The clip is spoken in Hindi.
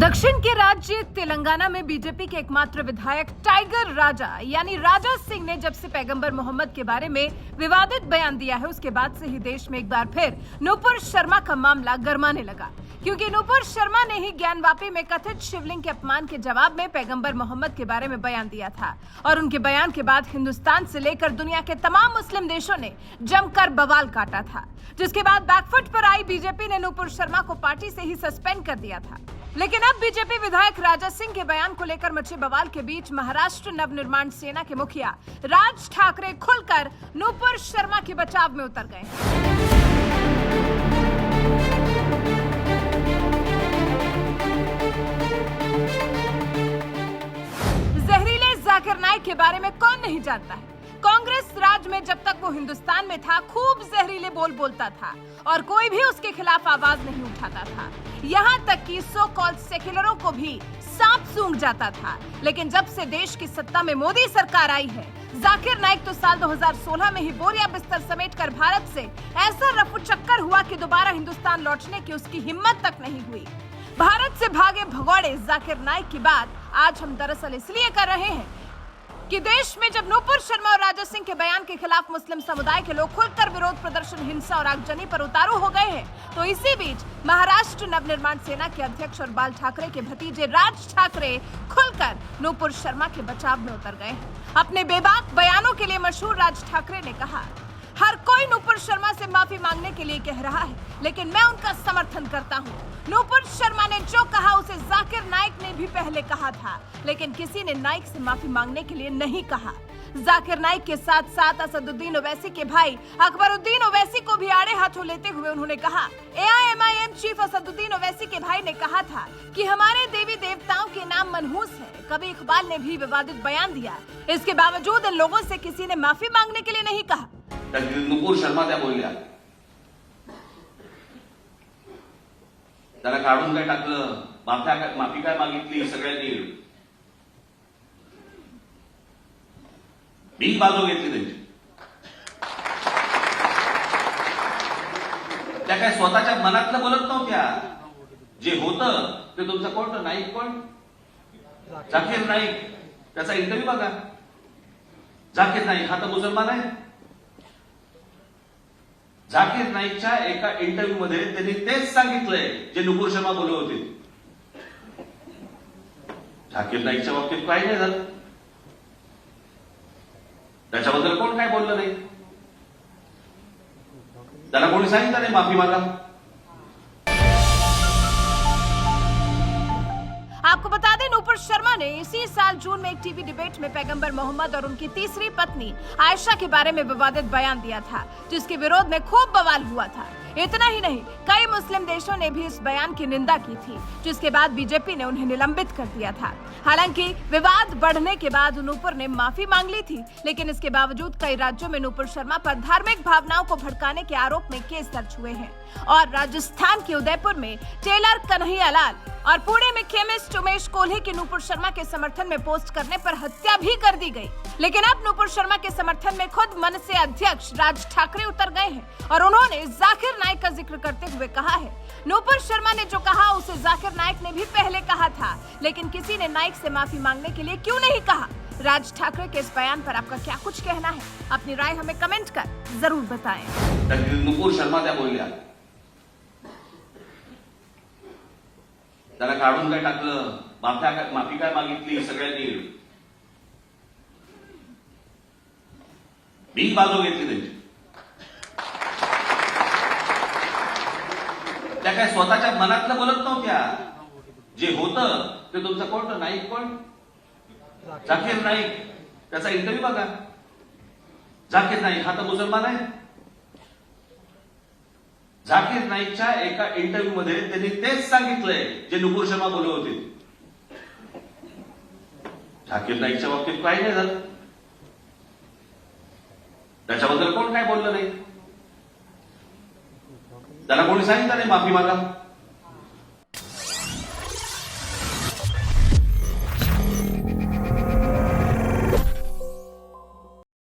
दक्षिण के राज्य तेलंगाना में बीजेपी के एकमात्र विधायक टाइगर राजा यानी राजा सिंह ने जब से पैगंबर मोहम्मद के बारे में विवादित बयान दिया है, उसके बाद से ही देश में एक बार फिर नूपुर शर्मा का मामला गरमाने लगा। क्योंकि नूपुर शर्मा ने ही ज्ञानवापी में कथित शिवलिंग के अपमान के जवाब में पैगंबर मोहम्मद के बारे में बयान दिया था और उनके बयान के बाद हिंदुस्तान से लेकर दुनिया के तमाम मुस्लिम देशों ने जमकर बवाल काटा था, जिसके बाद बैकफुट पर आई बीजेपी ने नूपुर शर्मा को पार्टी से ही सस्पेंड कर दिया था। लेकिन अब बीजेपी विधायक राजा सिंह के बयान को लेकर मचे बवाल के बीच महाराष्ट्र नवनिर्माण सेना के मुखिया राज ठाकरे खुलकर नूपुर शर्मा के बचाव में उतर गए हैं। जहरीले जाकिर नाइक के बारे में कौन नहीं जानता है। कांग्रेस राज में जब तक वो हिंदुस्तान में था खूब जहरीले बोल बोलता था और कोई भी उसके खिलाफ आवाज नहीं उठाता था। यहाँ तक कि सो कॉल्ड सेक्युलरों को भी सांप सूंघ जाता था। लेकिन जब से देश की सत्ता में मोदी सरकार आई है, जाकिर नाइक तो साल 2016 में ही बोरिया बिस्तर समेटकर भारत से ऐसा रफू चक्कर हुआ कि दोबारा हिंदुस्तान लौटने की उसकी हिम्मत तक नहीं हुई। भारत से भागे भगौड़े जाकिर नाइक की बात आज हम दरअसल इसलिए कर रहे हैं कि देश में जब नूपुर शर्मा और राजा सिंह के बयान के खिलाफ मुस्लिम समुदाय के लोग खुलकर विरोध प्रदर्शन, हिंसा और आगजनी पर उतारू हो गए हैं, तो इसी बीच महाराष्ट्र नवनिर्माण सेना के अध्यक्ष और बाल ठाकरे के भतीजे राज ठाकरे खुलकर नूपुर शर्मा के बचाव में उतर गए हैं। अपने बेबाक बयानों के लिए मशहूर राज ठाकरे ने कहा, हर कोई नूपुर शर्मा से माफी मांगने के लिए कह रहा है, लेकिन मैं उनका समर्थन करता हूं। नूपुर शर्मा ने जो कहा उसे जाकिर नाइक ने भी पहले कहा था, लेकिन किसी ने नाइक से माफी मांगने के लिए नहीं कहा। जाकिर नाइक के साथ साथ असदुद्दीन ओवैसी के भाई अकबरुद्दीन ओवैसी को भी आड़े हाथों लेते हुए उन्होंने कहा, एआईएमआईएम चीफ असदुद्दीन ओवैसी के भाई ने कहा था कि हमारे देवी देवताओं के नाम मनहूस है। कभी इकबाल ने भी विवादित बयान दिया, इसके बावजूद इन लोगों से किसी ने माफी मांगने के लिए नहीं कहा। नूपुर शर्मा त्या बोलल्या, त्याला काढून काय टाकलं, माफी काय मागितली सगळ्यांनी, मी बाजू घेतली त्यांची। त्या काय स्वतःच्या मनातलं बोलत नव्हत्या, जे होतं ते तुमचं कोण नाईक, कोण जाकीर नाईक, त्याचा इंटरव्ह्यू बघा। जाकीर नाईक हा तर मुसलमान आहे। जाकीर नाईकच्या एका इंटरव्ह्यू मध्ये त्यांनी तेच सांगितलंय जे नूपुर शर्मा बोलले होते। जाकीर नाईकच्या बाबतीत काही नाही झालं, त्याच्याबद्दल कोण काय बोललं नाही, त्याला कोणी सांगितलं नाही माफी मागा। आपको बता दें, नूपुर शर्मा ने इसी साल जून में एक टीवी डिबेट में पैगंबर मोहम्मद और उनकी तीसरी पत्नी आयशा के बारे में विवादित बयान दिया था, जिसके विरोध में खूब बवाल हुआ था। इतना ही नहीं, कई मुस्लिम देशों ने भी इस बयान की निंदा की थी, जिसके बाद बीजेपी ने उन्हें निलंबित कर दिया था। हालांकि विवाद बढ़ने के बाद नूपुर ने माफी मांग ली थी, लेकिन इसके बावजूद कई राज्यों में नूपुर शर्मा पर धार्मिक भावनाओं को भड़काने के आरोप में केस दर्ज हुए हैं और राजस्थान के उदयपुर में टेलर कन्हैया लाल और पुणे में केमिस्ट उमेश कोल्हे की नूपुर शर्मा के समर्थन में पोस्ट करने पर हत्या भी कर दी गई। लेकिन अब नूपुर शर्मा के समर्थन में खुद मनसे अध्यक्ष राज ठाकरे उतर गए हैं और उन्होंने जाकिर नाइक का जिक्र करते हुए कहा है, नूपुर शर्मा ने जो कहा उसे जाकिर नाइक ने भी पहले कहा था, लेकिन किसी ने नाइक से माफी मांगने के लिए क्यों नहीं कहा। राज ठाकरे के इस बयान पर आपका क्या कुछ कहना है? अपनी राय हमें कमेंट कर जरूर बताएं। नूपुर शर्मा त्या बोलल्या, त्याला काढून काय टाकलं, माफी काय मागितली सगळ्यांनी, मी बाजू घेतली त्यांची। त्या काय स्वतःच्या मनातलं बोलत नव्हत्या, जे होतं ते तुमचं कोण नाईक, कोण जाकीर नाईक, त्याचा इंटरव्ह्यू बघा। जाकीर नाईक हा तर मुसलमान आहे। जाकीर नाईकच्या एका इंटरव्ह्यू मध्ये त्यांनी तेच सांगितलंय जे नूपुर शर्मा बोलले होते। जाकीर नाईकच्या बाबतीत काही नाही झालं, त्याच्याबद्दल कोण काय बोललं नाही, त्याला कोणी सांगितलं नाही माफी मागा।